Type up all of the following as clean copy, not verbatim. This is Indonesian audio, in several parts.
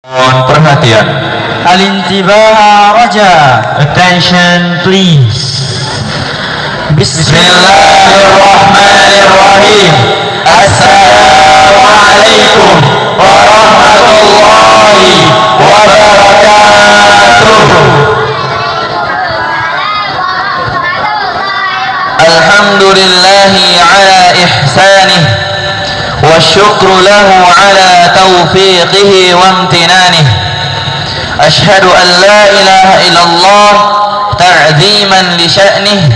Mohon perhatian. Al-intibah raja. Attention please. Bismillahirrahmanirrahim. Assalamualaikum warahmatullahi wabarakatuh. Alhamdulillahi ala ihsanih wa syukru lahu ala taufiqihi wa amtinanih. Ashhadu an la ilaha illallah ta'ziman li sya'nih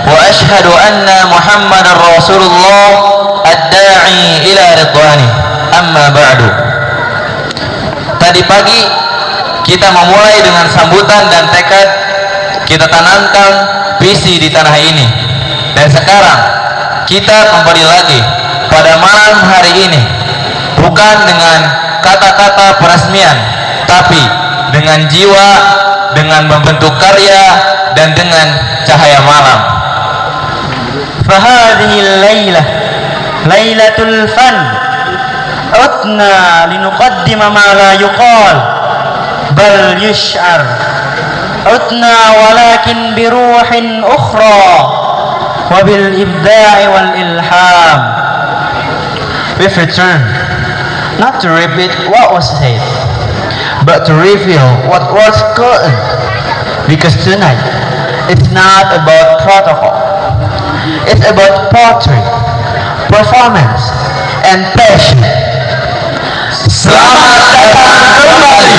wa ashhadu anna Muhammadar Rasulullah ad-da'i ila ridwanih. Amma ba'du. Tadi pagi kita memulai dengan sambutan dan tekad kita tanamkan visi di tanah ini, dan sekarang kita kembali lagi pada malam hari ini bukan dengan kata-kata peresmian, tapi dengan jiwa, dengan membentuk karya, dan dengan cahaya malam. Fahadhihi al-lailah lailatul fan utna linuqaddima ma la yuqal bal yush'ar utna walakin biruhin ukhra wa bil ibda'i wal ilham. We've returned not to repeat what was said, but to reveal what was good. Because tonight it's not about protocol, it's about poetry, performance, and passion. Selamat datang kembali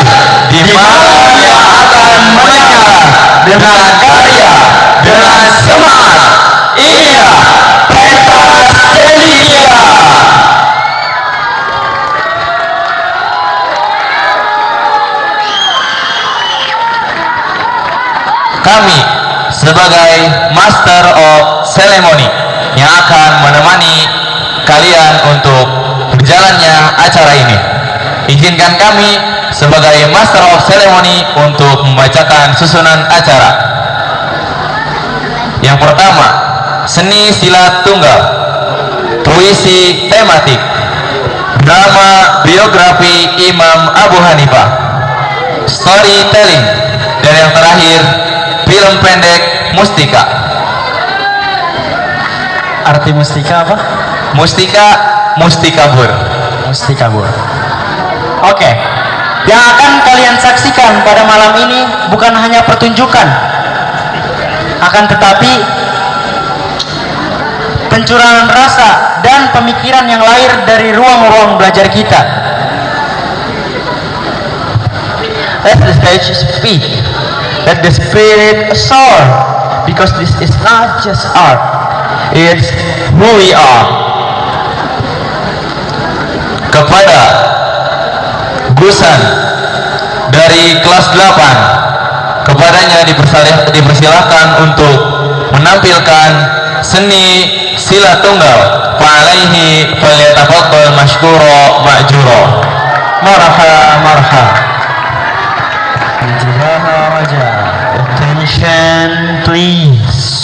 di malam yang akan menyala dengan karya, dengan semangat. Inilah pentas Celia. Kami sebagai Master of Ceremony yang akan menemani kalian untuk berjalannya acara ini. Izinkan kami sebagai Master of Ceremony untuk membacakan susunan acara. Yang pertama, seni silat tunggal, puisi tematik, drama biografi Imam Abu Hanifah, storytelling, dan yang terakhir film pendek Mustika. Arti mustika apa? Mustika, mustikabur. Mustikabur. Oke. Yang akan kalian saksikan pada malam ini bukan hanya pertunjukan, akan tetapi pencurahan rasa dan pemikiran yang lahir dari ruang-ruang belajar kita. Let the stage speak. Let the spirit soar, because this is not just art, it's who we are. Kepada Gusan dari kelas 8, kepadanya dipersilahkan untuk menampilkan seni silat tunggal. Fa'alaihi falyatafaddal mashkura ma'jura. Marha. Attention please.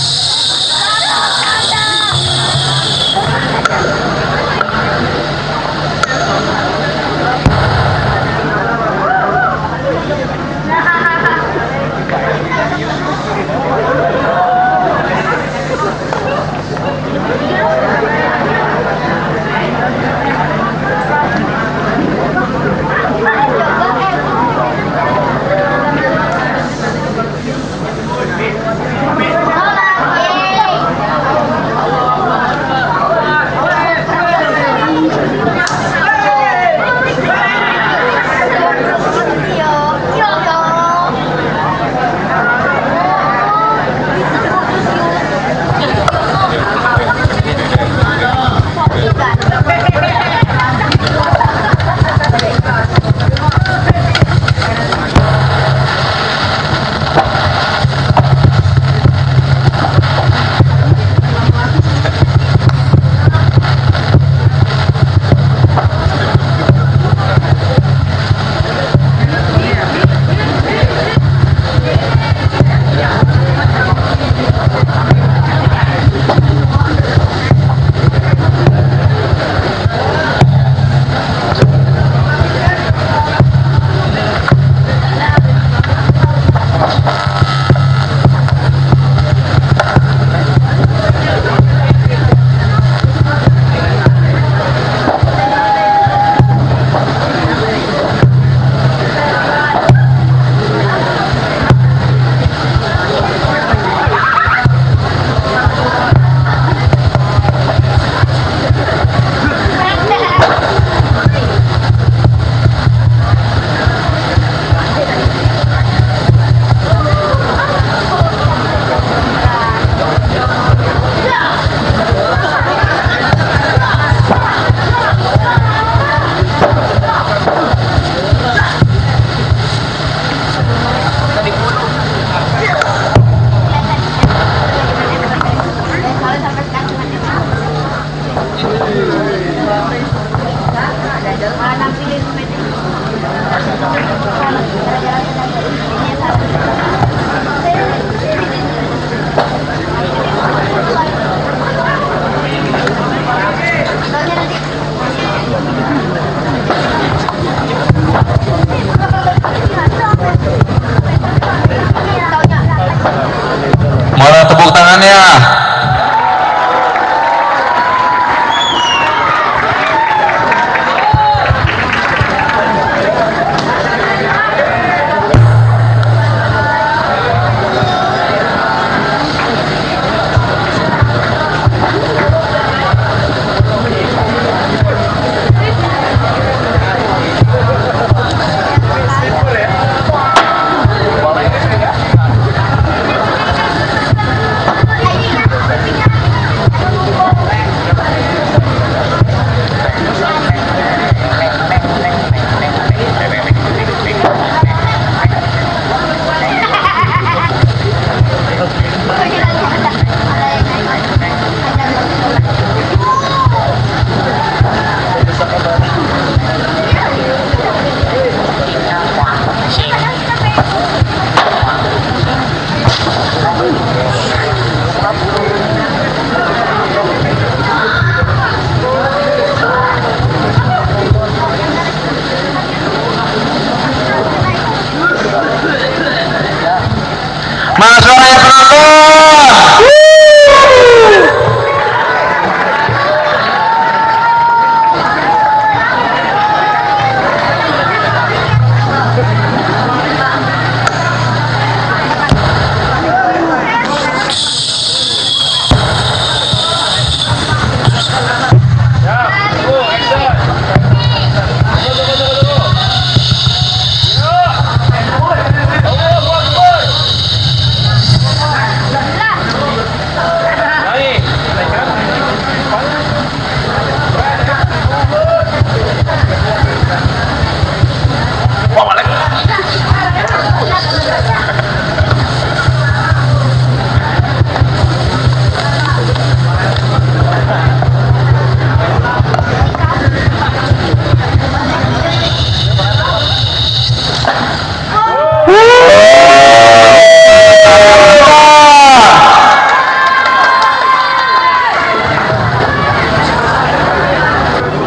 Mana suaranya penonton?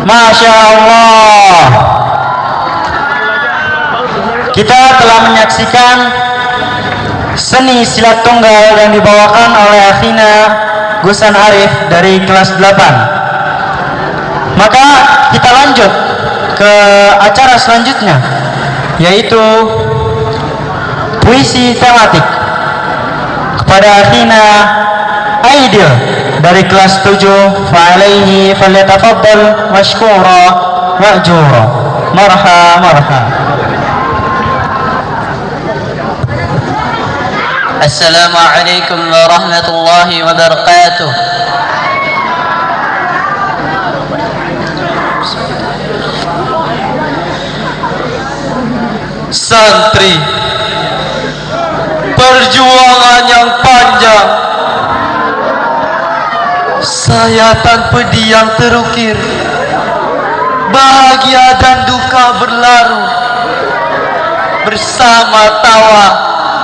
Masya Allah, kita telah menyaksikan seni silat tunggal yang dibawakan oleh Akhina Gusan Arif dari kelas 8. Maka kita lanjut ke acara selanjutnya, yaitu puisi tematik kepada Akhina Aidil dari kelas 7. Fa'alaihi falyatafaddal mashkura ma'jura. Marha. Assalamualaikum warahmatullahi wabarakatuh. Santri, perjuangan yang panjang, sayatan pedih yang terukir, bahagia dan duka berlaru, bersama tawa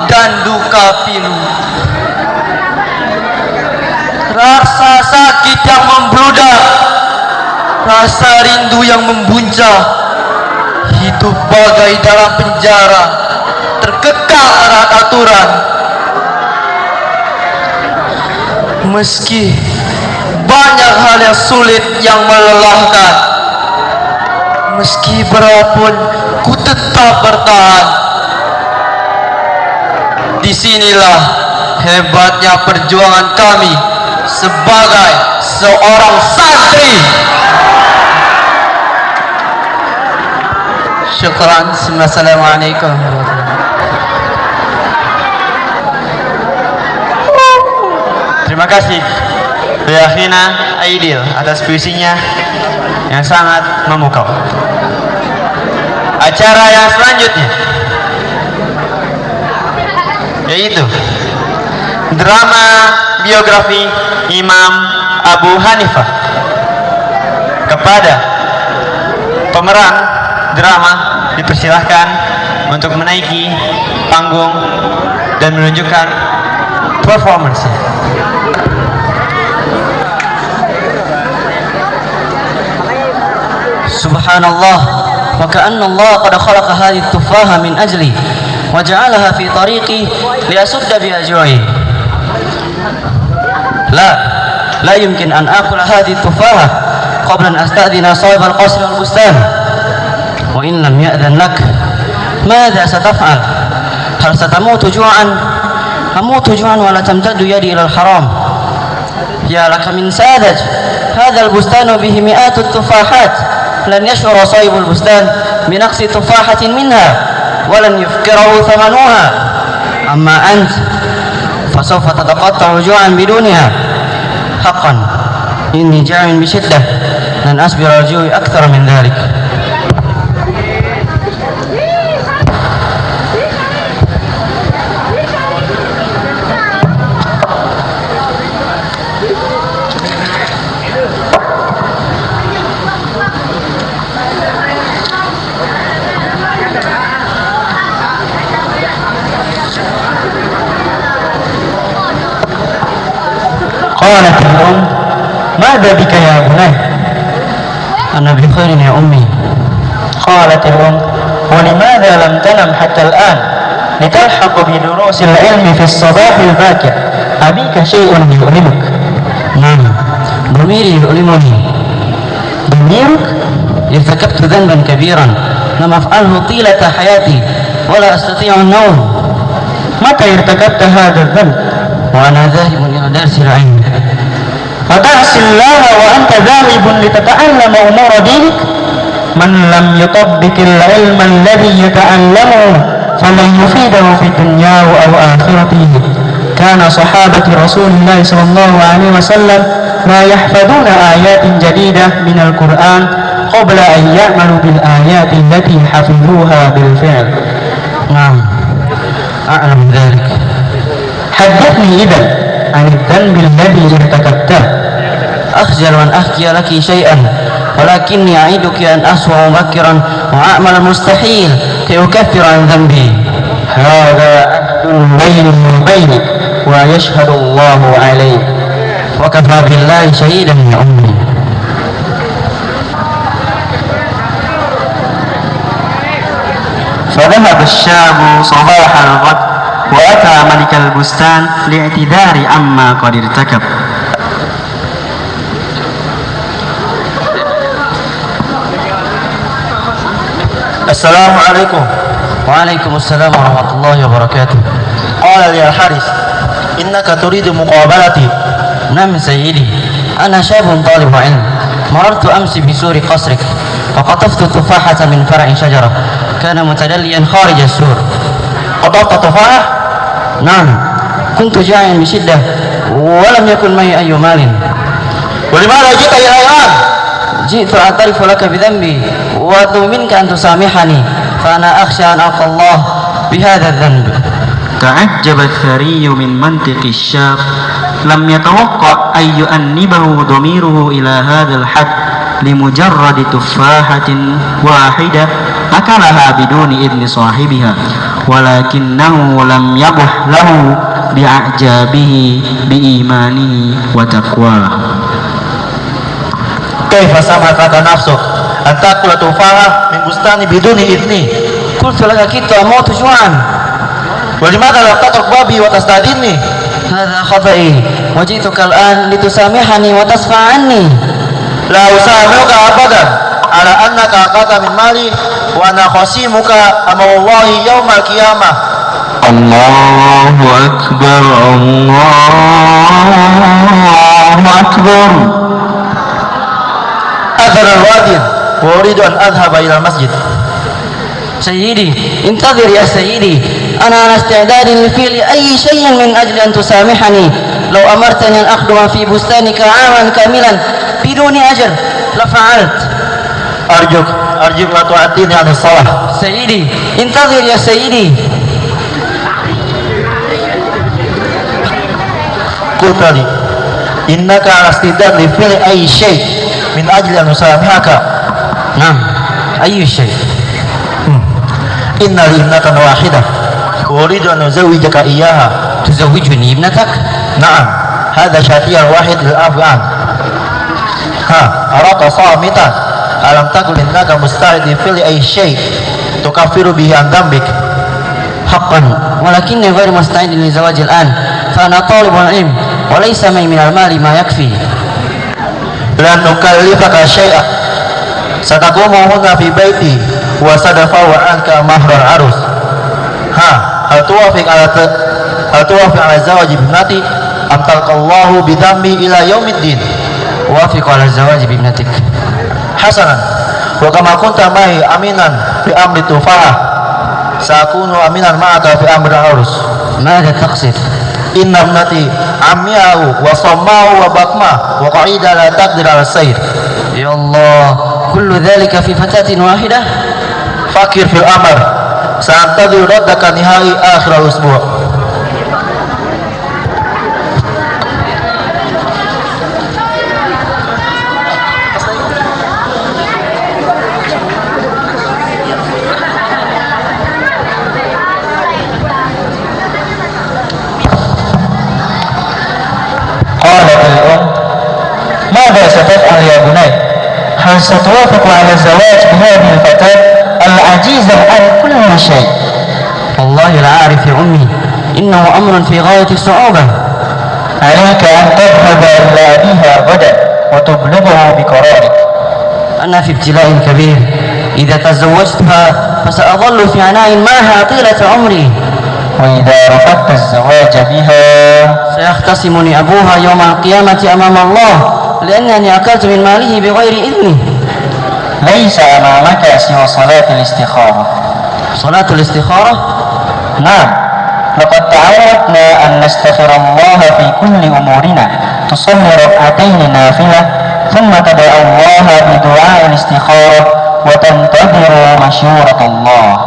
dan duka pilu. Rasa sakit yang membludak, rasa rindu yang membuncah, hidup bagai dalam penjara, terkekang erat aturan. Meski banyak hal yang sulit yang melelahkan, meski berapapun ku tetap bertahan. Disinilah hebatnya perjuangan kami sebagai seorang santri. Syukran. Assalamualaikum warahmatullahi wabarakatuh. Terima kasih Akhina Aidil atas puisinya yang sangat memukau. Acara yang selanjutnya yaitu drama biografi Imam Abu Hanifah. Kepada pemeran drama dipersilahkan untuk menaiki panggung dan menunjukkan performance-nya. Subhanallah, wa ka'anna Allah qad khalaqa hadhihi at-tufaha min ajli wa ja'alaha fi tariqi liyasudda biha ju'i. La yumkin an akula hadhihi at-tufaha qabla an asta'dina sahib al-qasr wal-bustan. Wa in lam ya'dhan lak, madha sataf'al? Hal satamutu ju'an? Amutu ju'an wa la tamtaddu yadi ila al-haram. Ya laka min sadaj, hadha al-bustanu bihi mi'atu at-tufahat. لن يشعر صاحب البستان بنقص تفاحة منها ولن يفكره ثمنها. أما أنت فسوف تتقطع جوعا بدونها. حقا إني جاع بشدة لن أصبر الجوع أكثر من ذلك. قالت الأم ماذا بك يا بني؟ أنا بخير يا أمي. قالت الأم ولماذا لم تنم حتى الآن؟ لتلحق بدروس العلم في الصباح الباكر أبيك شيء يؤلمك؟ نعم، ضميري يؤلمني. ضميرك؟ ارتكبت ذنبا كبيرا لم أفعله طيلة حياتي ولا أستطيع النوم. متى ارتكبت هذا الذنب؟ وأنا ذاهب إلى درس العلم. فتعصي الله وأنت ذاهب لتتعلم أمور دينك؟ من لم يطبق العلم الذي يتعلمه فلن يفيده في دنياه أو آخرته. كان صحابة رسول الله صلى الله عليه وسلم لا يحفظون آيات جديدة من القرآن قبل أن يعملوا بالآيات التي حفظوها بالفعل. نعم، أعلم ذلك. حدثني إذن عن الذنب الذي ارتكبته. أخجل أن أحكي لك شيئا، ولكني أعدك أن أصحو مبكرا وأعمل المستحيل كي أكفر عن ذنبي. هذا عهد بيني وبينك ويشهد الله عليه. وكفى بالله شهيدا يا أمي. فذهب الشاب صباح الغد وأتى ملك البستان لاعتذار عما قد ارتكب. السلام عليكم. وعليكم السلام ورحمة الله وبركاته. قال لي الحارس إنك تريد مقابلتي. نعم سيدي، أنا شاب طالب علم، مررت أمس بسور قصرك فقطفت تفاحة من فرع شجرة كان متدليا خارج السور. قطفت تفاحة؟ نعم، كنت جائعا بشدة ولم يكن معي أي مال. ولماذا جئت إلى الآن؟ جئت أعترف لك بذنبي وأطلب منك أن تسامحني، فأنا أخشى أن ألقى الله بهذا الذنب. تعجب الثري من منطق الشاب، لم يتوقع أن يؤنبه ضميره إلى هذا الحد لمجرد تفاحة واحدة أكلها بدون إذن صاحبها، ولكنه لم يبح له بإعجابه بإيمانه وتقواه. كيف سمحت لك نفسك أن تأكل تفاحة من بستان بدون إذني؟ قلت لك كدت أموت جوعا. ولماذا لم تترك بابي وتستأذنني؟ هذا خطئي وجئتك الآن لتسامحني وتصفى عني. لا أسامحك أبدا على أنك أخذت من مالي وأنا خصيمك أمام الله يوم القيامة. الله أكبر، الله أكبر. أذن الوادي وأريد أن أذهب إلى المسجد. سيدي انتظر يا سيدي، أنا على استعداد لفعل أي شيء من أجل أن تسامحني. لو أمرتني أن أخدم في بستانك عاما كاملا بدون أجر لفعلت. أرجوك لا تعطيني عن الصلاة. سيدي انتظر يا سيدي. قلت لي إنك على استعداد لفعل أي شيء من أجل أن أسامحك. نعم، أي شيء. إن لي ابنة واحدة وأريد أن أزوجك إياها. تزوجني ابنتك؟ نعم، هذا شرطي الواحد للعفو عنه. أراك صامتا، ألم تكن إنك مستعد لفعل أي شيء تكفر به عن ذنبك؟ حقا، ولكني غير مستعد للزواج الآن، فأنا طالب علم وليس معي من المال ما يكفي. لن نكلفك شيئا، ستقوم هنا في بيتي وسندفع عنك مهر العروس. هل توافق على الزواج بابنتي أم تلقى الله بذنبي إلى يوم الدين؟ أوافق على الزواج بابنتك. حسنا، وكما كنت معي أمينا في أمر التفاحة سأكون أمينا معك في أمر العروس. ماذا تقصد؟ إن ابنتي عمياء وصماء وبكمة وقعيدة لا تقدر على السير. يا الله، كل ذلك في فتاة واحدة؟ فكر في الأمر، سأنتظر ردك نهائي آخر الأسبوع. قالت الأم: ماذا ستفعل يا بني؟ هل ستوافق على الزواج بهذه الفتاة العجيزة عن كل شيء؟ والله لا أعرف يا أمي، إنه أمر في غاية الصعوبة. عليك أن تذهب إلى أبيها غدا وتبلغه بقرارك. أنا في ابتلاء كبير، إذا تزوجتها فسأظل في عناء معها طيلة عمري، وإذا رفضت الزواج بها سيختصمني أبوها يوم القيامة أمام الله لأنني أكلت من ماله بغير إذنه. ليس أمامك سوى صلاة الاستخارة. صلاة الاستخارة؟ نعم، لقد تعودنا أن نستخير الله في كل أمورنا. تصلي ركعتين نافلة ثم تدعو الله بدعاء الاستخارة وتنتظر مشورة الله.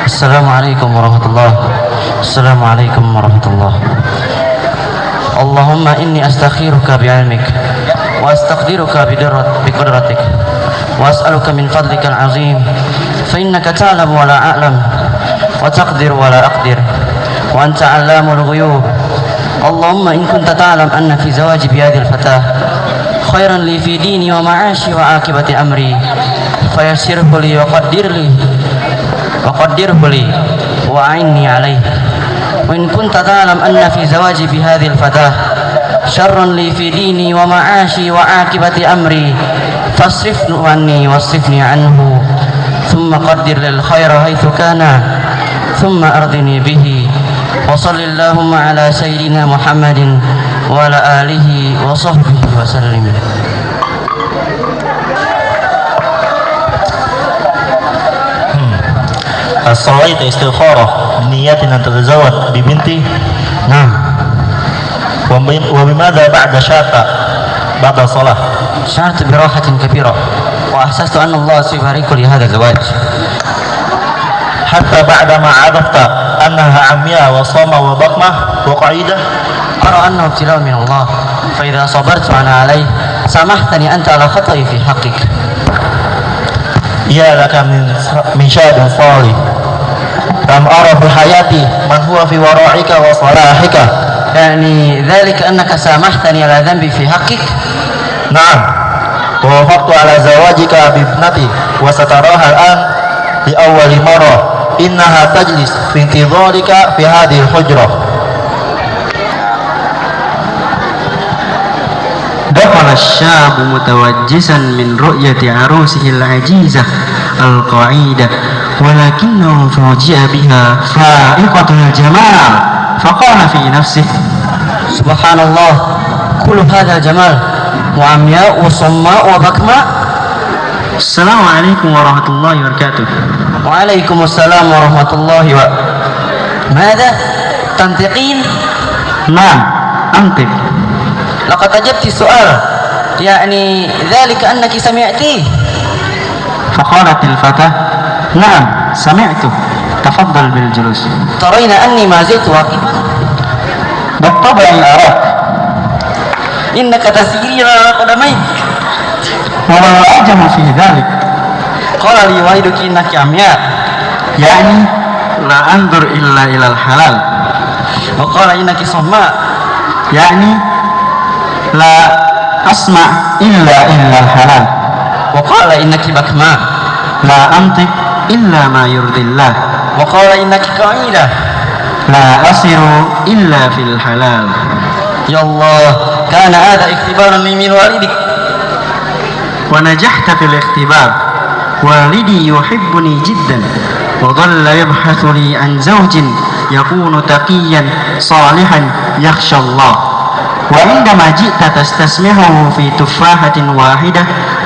السلام عليكم ورحمة الله. السلام عليكم ورحمة الله. اللهم إني أستخيرك بعلمك وأستقدرك بقدرتك وأسألك من فضلك العظيم، فإنك تعلم ولا أعلم وتقدر ولا أقدر وأنت علام الغيوب. اللهم إن كنت تعلم أن في زواجي بهذه الفتاة خيرا لي في ديني ومعاشي وعاقبة أمري فيسره لي وقدره لي وأعني عليه، وإن كنت تعلم أن في زواجي بهذه الفتاة شرا لي في ديني ومعاشي وعاقبة أمري فاصرفه عني واصرفني عنه، ثم قدر للخير حيث كان ثم أرضني به. وصل اللهم على سيدنا محمد وعلى آله وصحبه وسلم. صليت استخارة بنية أن تتزوج ببنتي؟ نعم. وبماذا بعد شاك بعد الصلاة؟ شعرت براحة كبيرة وأحسست أن الله سيبارك لي هذا الزواج، حتى بعدما عرفت أنها عمياء وصامة وبكمة وقعيدة؟ أرى أنه ابتلاء من الله، فإذا صبرت أنا عليه سامحتني أنت على خطئي في حقك. يا لك من شاب صالح لم أرى في حياتي من هو في ورائك وصلاحك. يعني ذلك أنك سامحتني على ذنبي في حقك؟ نعم، ووافقت على زواجك بابنتي وستراها الآن لأول مرة، إنها تجلس في انتظارك في هذه الحجرة. دخل الشاب متوجسا من رؤية عروسه العجيزة القعيدة، ولكنه فوجئ بها فائقة الجمال، فقال في نفسه: سبحان الله، كل هذا جمال وعمياء وصماء وبكماء. السلام عليكم ورحمة الله وبركاته. وعليكم السلام ورحمة الله ماذا؟ تنطقين؟ نعم، أنطق. لقد أجبت السؤال، يعني ذلك أنك سمعتيه. فقالت الفتاة: نعم سمعته، تفضل بالجلوس. ترين أني ما زلت واقفا؟ بالطبع أراك. إنك تسيرين على قدميك. وما أعجب في ذلك؟ قال لي والدك إنك عمياء، يعني لا أنظر إلا إلى الحلال. وقال إنك صماء، يعني لا أسمع إلا الحلال. وقال إنك بكماء، لا أنطق إلا ما يرضي الله. وقال إنك قعيدة، لا أصر إلا في الحلال. يا الله، كان هذا اختبارا لي من والدك. ونجحت في الاختبار. والدي يحبني جدا، وظل يبحث لي عن زوج يكون تقيا صالحا يخشى الله. وعندما جئت تستسمحه في تفاحة واحدة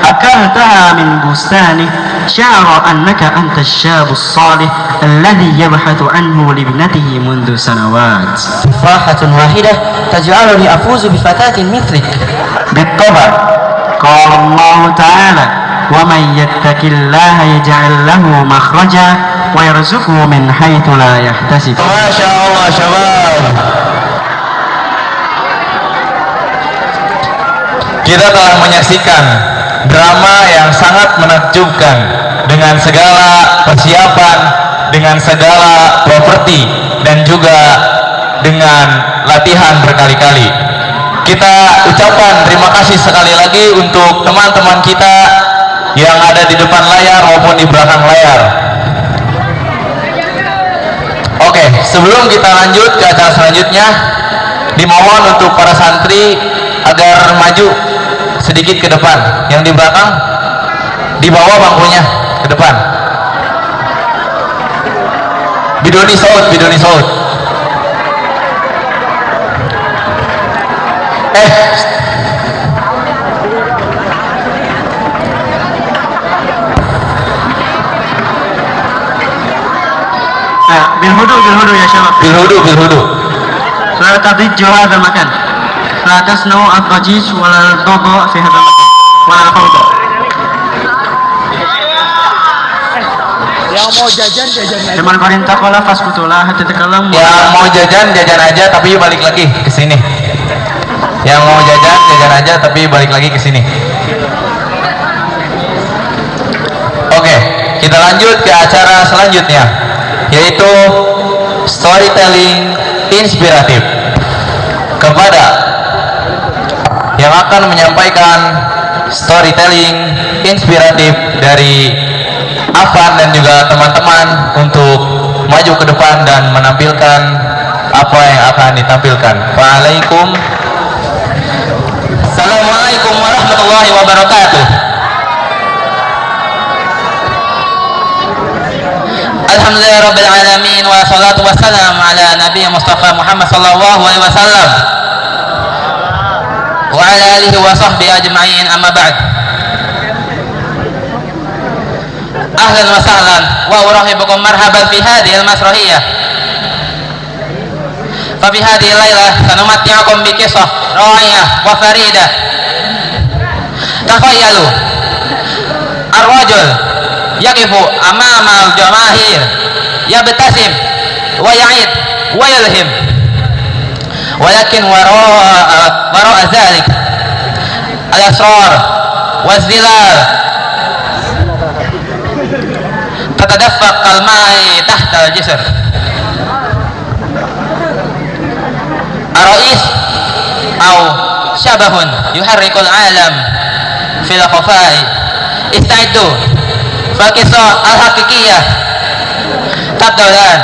أكلتها من بستانه، شعر أنك أنت الشاب الصالح الذي يبحث عنه لابنته منذ سنوات. تفاحة واحدة تجعلني أفوز بفتاة مثلك. بالطبع، قال الله تعالى: ومن يتق الله يجعل له مخرجا ويرزقه من حيث لا يحتسب. ما شاء الله شباب. Kita telah menyaksikan drama yang sangat menakjubkan dengan segala persiapan, dengan segala properti, dan juga dengan latihan berkali-kali. kita ucapkan terima kasih sekali lagi untuk teman-teman kita yang ada di depan layar maupun di belakang layar. Oke, sebelum kita lanjut ke acara selanjutnya, dimohon untuk para santri agar maju sedikit ke depan. Yang di belakang, di bawah bangkunya ke depan. Bidoni saud, bidoni saud. بالهدوء يا شباب. Bilhudu. لا تضجوا هذا المكان. لا تصنعوا الضجيج ولا الضوضاء في هذا المكان ولا الفوضى. Yang mau jajan aja. لمن perintah qala faskutu la tatakallamu. Yang mau jajan aja tapi balik lagi ke sini. Yang mau jajan aja tapi balik lagi ke sini. Oke, kita lanjut ke acara selanjutnya, yaitu storytelling inspiratif. Kepada yang akan menyampaikan storytelling inspiratif dari Afan dan juga teman-teman untuk maju ke depan dan menampilkan apa yang akan ditampilkan. Assalamualaikum warahmatullahi wabarakatuh. Alhamdulillah rabbil alamin wa salatu wassalam ala nabi Mustafa Muhammad sallallahu alaihi wasallam wa ala alihi wa sahbihi ajma'in, amma ba'd. Ahlan wa sahlan wa urahibukum marhaban fi hadhihi al-masrahiyah. Fa fi hadhihi al-lailah sanumatti'ukum bi qissah rawiyah wa faridah. Takhayyalu ar-rajul yaqifu amama al-jamaahir yabtasim wa ya'id wa yalhim, walakin wara'a dhalik al-asrar wa zilal tatadaffaq al-ma'i tahta al-jisr. Ar-ra'is aw syabahun yuharrikul alam fil khafai. Ista'iddu fal qissah al-haqiqiyah tabdalan.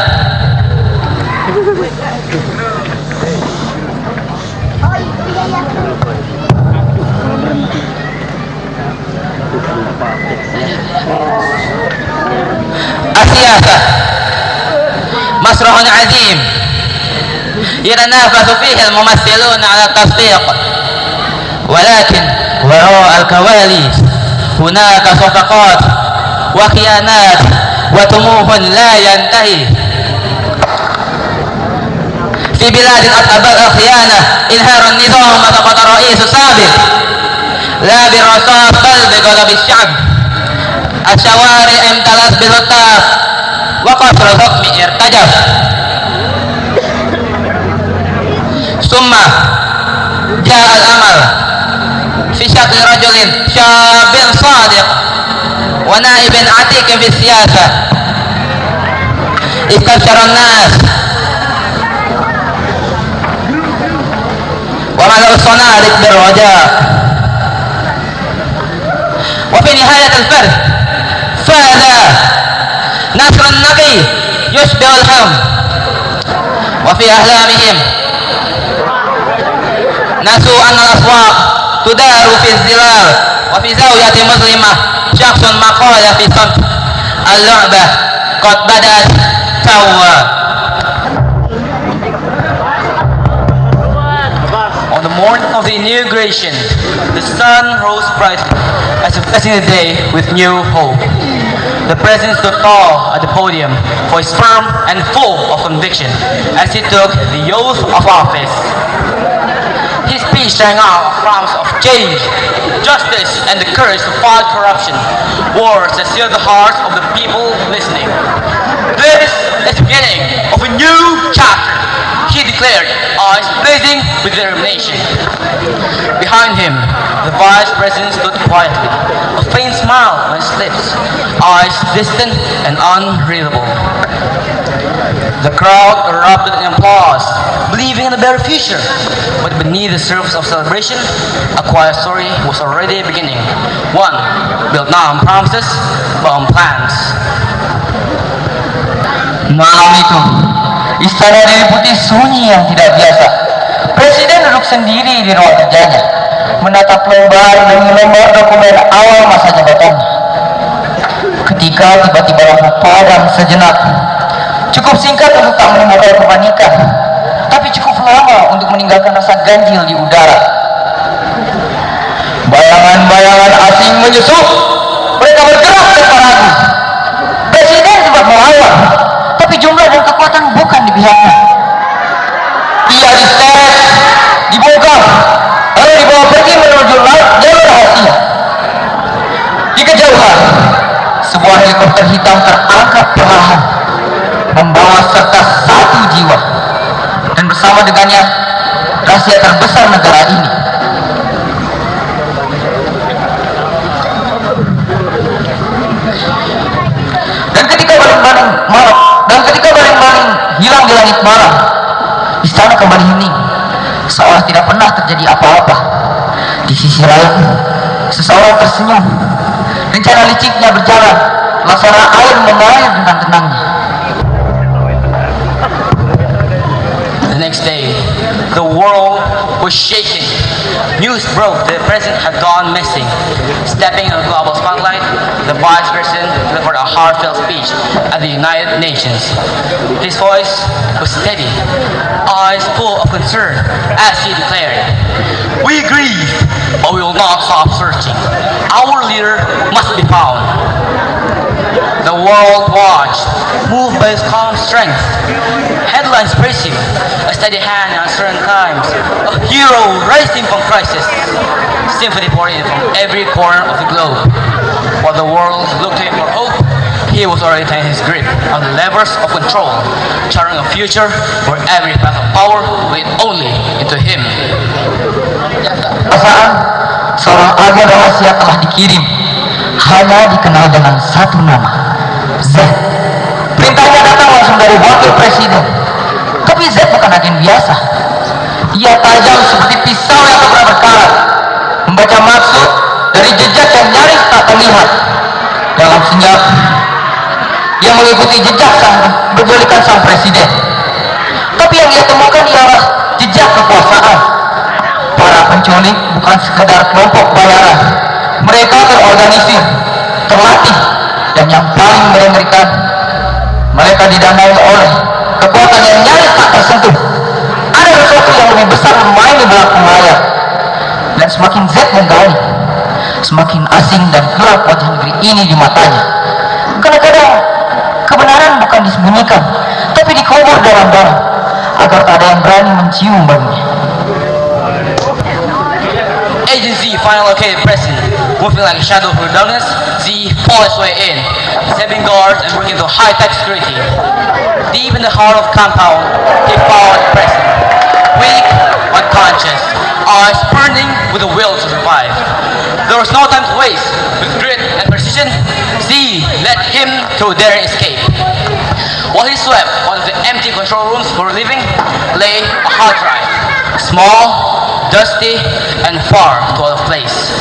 السياسة مسرح عظيم يتنافس فيه الممثلون على التصديق، ولكن وراء الكواليس هناك صفقات وخيانات وطموح لا ينتهي. في بلاد أتبع الخيانة انهار النظام وسقط الرئيس السابق لا بالرصاص بل بغضب الشعب. الشوارع امتلأت بالهتاف وقصر الحكم ارتجف. ثم جاء الأمل في شكل رجل شاب صادق ونائب عتيق في السياسة. استبشر الناس وملأوا الصناديق بالرجاء. وفي نهاية الفرد فاز نصر النقي يشبه الهم. وفي أحلامهم نسوا أن الأسواق تدار في الظلال. وفي زاوية مظلمة شخص ما قال في صمت اللعبة قد بدأت توا. On the morning of the inauguration, the sun rose bright as if blessing the day with new hope. The president stood tall at the podium, voice firm and full of conviction as he took the oath of office. His speech sang out a promise of change, justice, and the courage to fight corruption, words that sealed the hearts of the people listening. This is the beginning of a new chapter, he declared, eyes blazing with determination. Behind him, the vice president stood quietly, a faint smile on his lips, eyes distant and unreadable. The crowd erupted in applause, believing in a better future. But beneath the surface of celebration, a quiet story was already beginning. One built not on promises, but on plans. Malam itu, istana diliputi sunyi yang tidak biasa. Presiden duduk sendiri di ruang kerjanya, menatap lembar demi lembar dokumen awal masa jabatannya. Ketika tiba-tiba lampu padam sejenak, cukup singkat untuk tak menimbulkan kepanikan, tapi cukup lama untuk meninggalkan rasa ganjil di udara. Bayangan-bayangan asing menyusup, mereka bergerak tanpa ragu. Presiden sempat melawan, tapi jumlah dan kekuatan bukan di pihaknya. Ia diseret, dibungkam, lalu dibawa pergi menuju jalur rahasia. Di kejauhan, sebuah helikopter hitam terangkat perlahan, membawa serta satu jiwa, dan bersama dengannya rahasia terbesar negara ini. Dan ketika baling-baling hilang di langit malam, istana kembali hening, seolah tidak pernah terjadi apa-apa. Di sisi lain, seseorang tersenyum. Rencana liciknya berjalan, laksana air mengalir dengan tenangnya. The next day, the world was shaking. News broke that the president had gone missing. Stepping in the global spotlight, the vice president delivered a heartfelt speech at the United Nations. His voice was steady, eyes full of concern as he declared, "We grieve, but we will not stop searching. Our leader must be found." The world watched, moved by his calm strength. Headlines praised him, a steady hand in uncertain times, a hero rising from crisis. Sympathy poured in from every corner of the globe. While the world looked to him for hope, he was already tightening his grip on the levers of control, charting a future where every path of power led only into him. Perasaan seorang agen rahasia telah dikirim, hanya dikenal dengan satu nama, Z. Perintahnya datang langsung dari wakil presiden. Tapi Z bukan agen biasa. Ia tajam seperti pisau yang tak pernah berkarat, membaca maksud dari jejak yang nyaris tak terlihat. Dalam senyap, ia mengikuti jejak berjolikan sang presiden. Tapi yang ia temukan ialah jejak kekuasaan. Para penculik bukan sekedar kelompok bayaran. Mereka terorganisir, terlatih, dan yang paling mengerikan, mereka didanai oleh kekuatan yang nyaris tak tersentuh. Ada sesuatu yang lebih besar bermain di belakang layar. Dan semakin Z menggali, semakin asing dan gelap wajah negeri ini di matanya. Kadang-kadang kebenaran bukan disembunyikan, tapi dikubur dalam-dalam, agar tak ada yang berani mencium baunya. Agency finally located president. Moving like a shadow through darkness, Z fought his way in, stepping guards and working into high-tech security. Deep in the heart of the compound, he found the president, weak but conscious, eyes burning with the will to survive. There was no time to waste. With grit and precision, Z led him to a daring escape. While he swept one of the empty control rooms for living, lay a hard drive, small, dusty, and far to out of place.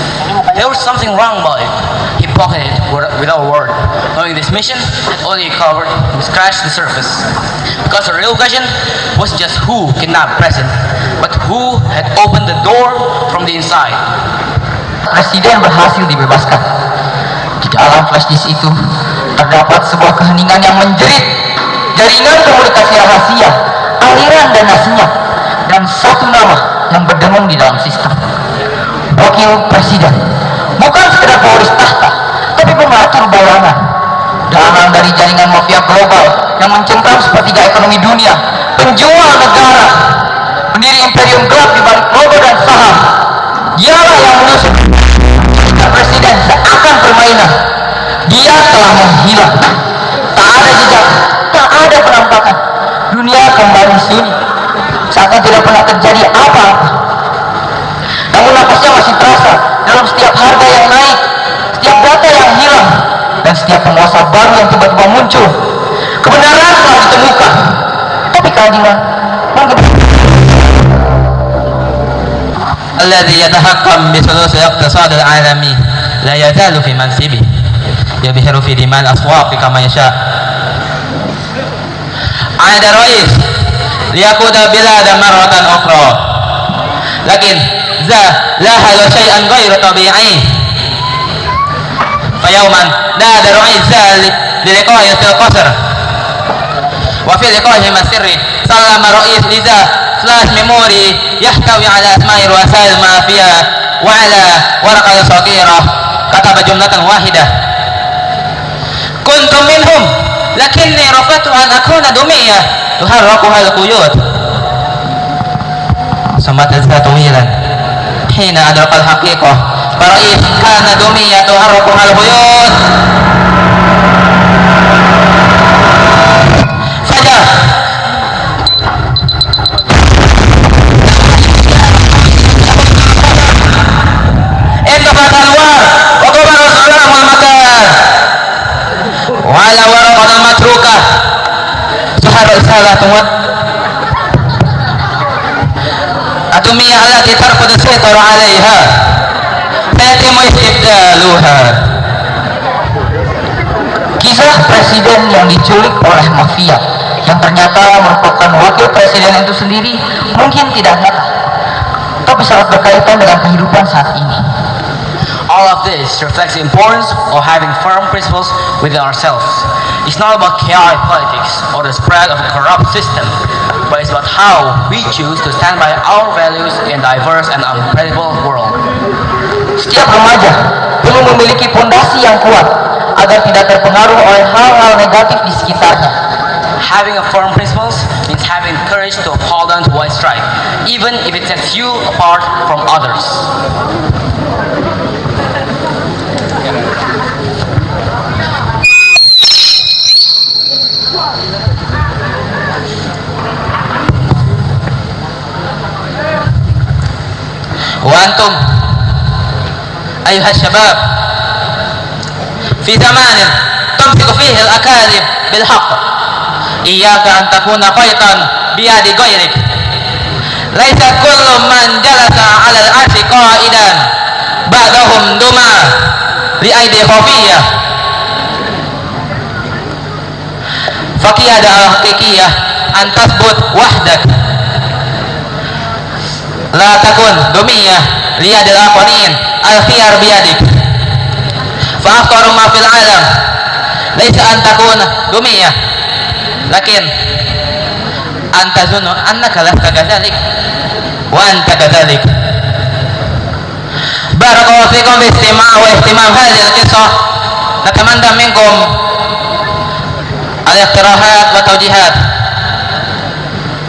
There was something wrong about it. He pocketed it without a word, knowing this mission had only covered scratched the surface. Because the real question was just who kidnapped President, but who had opened the door from the inside. Presiden berhasil dibebaskan. Di dalam flash disk itu terdapat sebuah keheningan yang menjerit, jaringan komunikasi rahasia, aliran dana senyap, dan satu nama yang berdengung di dalam sistem. Wakil Presiden, bukan sekedar pewaris tahta, tapi pengatur bayangan. Dalang dari jaringan mafia global yang mencengkram sepertiga ekonomi dunia, penjual negara, pendiri imperium gelap di balik logo dan saham. Dialah yang menusuk Presiden seakan permainan. Dia telah menghilang. Tak ada jejak, tak ada penampakan. Dunia kembali sunyi, seakan tidak pernah terjadi apa-apa. Namun napasnya masih terasa dalam setiap harga yang naik, setiap data yang hilang, dan setiap penguasa baru yang tiba-tiba muncul. Kebenaran telah ditemukan, keadilan. الذي يتحكم بثلث الاقتصاد العالمي لا يزال في منصبه يبهر في دماء الأسواق كما يشاء. عاد الرئيس ليقود بلاد مرة أخرى لكن لاحظ شيئا غير طبيعي. فيوما نادى الرئيس للقائه في القصر وفي لقائهم السري سلم الرئيس لذا فلاش ميموري يحتوي على أسماء رؤساء المافيا وعلى ورقة صغيرة كتب جملة واحدة: كنت منهم لكني رفضت أن أكون دمية تحركها القيود. ثم تزداد طويلا حين أدرك الحقيقة فرئيس كان دمية تحركها القيود. فجأة انتفت الأنوار وقبل الظلام المكان وعلى ورقة المتروكة ظهر رسالة الدمية التي ترفض السيطرة عليها فيتم استبدالها. Kisah presiden yang diculik oleh mafia yang ternyata merupakan wakil presiden itu sendiri mungkin tidak nyata, tapi sangat berkaitan dengan kehidupan saat ini. All of this reflects the importance of having firm principles within ourselves. It's not about chaotic politics or the spread of a corrupt system, but it's about how we choose to stand by our values in a diverse and unpredictable world. Setiap remaja perlu memiliki fondasi yang kuat agar tidak terpengaruh oleh hal-hal negatif di sekitarnya. Having a firm principles means having courage to hold on to what is right, even if it sets you apart from others. وأنتم أيها الشباب في زمان تمسك فيه الأكاذيب بالحق إياك أن تكون قيطا بيد غيرك. ليس كل من جلس على العرش قائدا بعضهم دمى بأيدي خفية. فقيادة الحقيقية أن تثبت وحدك لا تكن دمية ليد الآخرين. الخيار بيدك. فأخطر ما في العالم ليس أن تكون دمية لكن أن تظن أنك لست كذلك وأنت كذلك. بارك الله فيكم باستماع واهتمام هذه القصة. نتمنى منكم الاقتراحات والتوجيهات.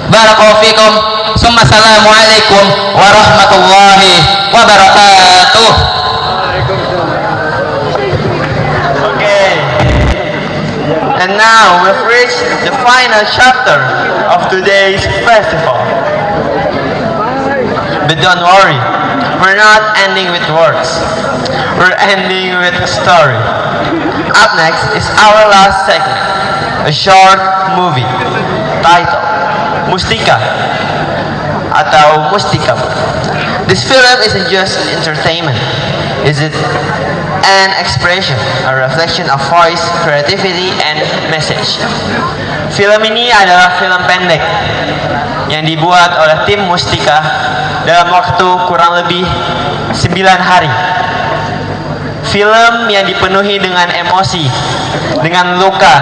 بارك الله فيكم ثم السلام عليكم ورحمة الله وبركاته. Okay. And now we've reached the final chapter of today's festival. But don't worry, we're not ending with words. We're ending with a story. Up next is our last segment, a short movie titled Mustika atau Mustika. This film isn't just entertainment, is it an expression, a reflection of voice, creativity, and message. Film ini adalah film pendek yang dibuat oleh tim Mustika dalam waktu kurang lebih 9 hari. Film yang dipenuhi dengan emosi, dengan luka,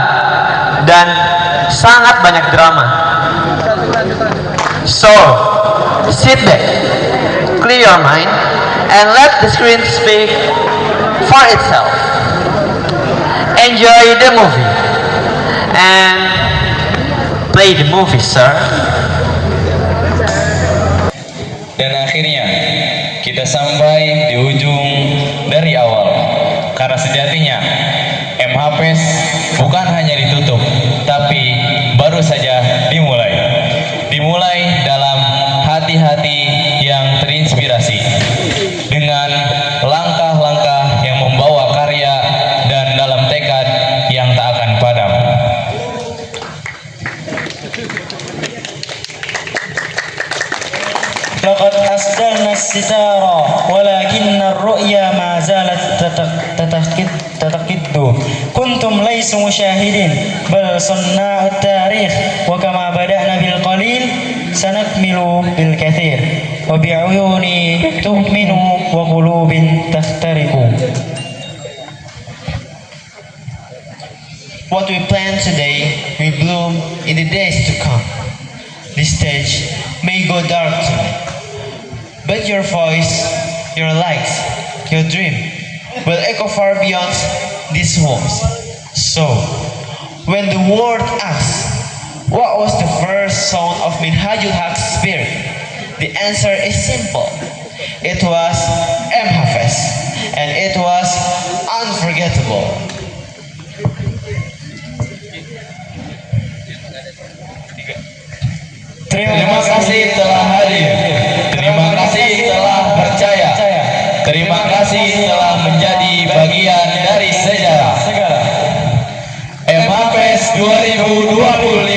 dan sangat banyak drama. So, sit back, clear your mind, and let the screen speak for itself. Enjoy the movie and play the movie, sir. Dan akhirnya kita sampai di ujung dari awal. Karena sejatinya MHPS bukan hanya ditutup, tapi baru saja dimulai. Dimulai dalam hati-hati yang terinspirasi dengan langkah-langkah yang membawa karya dan dalam tekad yang tak akan padam. tatakiddu kuntum laysu musyahidin bal sunna'ut tarikh wa kama bada'na bil qalil sanakmilu bil katsir wa bi'uyuni tu'minu wa qulubin taftariqu. What we plant today will bloom in the days to come. This stage may go dark tonight, but your voice, your lights, your dream will echo far beyond these walls. So, when the world asks, what was the first sound of Minhajul Haq's spirit? The answer is simple. It was M. Hafiz, and it was unforgettable. Terima kasih telah hadir. Terima kasih telah percaya. Terima kasih telah menjadi bagian dari sejarah. M. Hafiz 2025.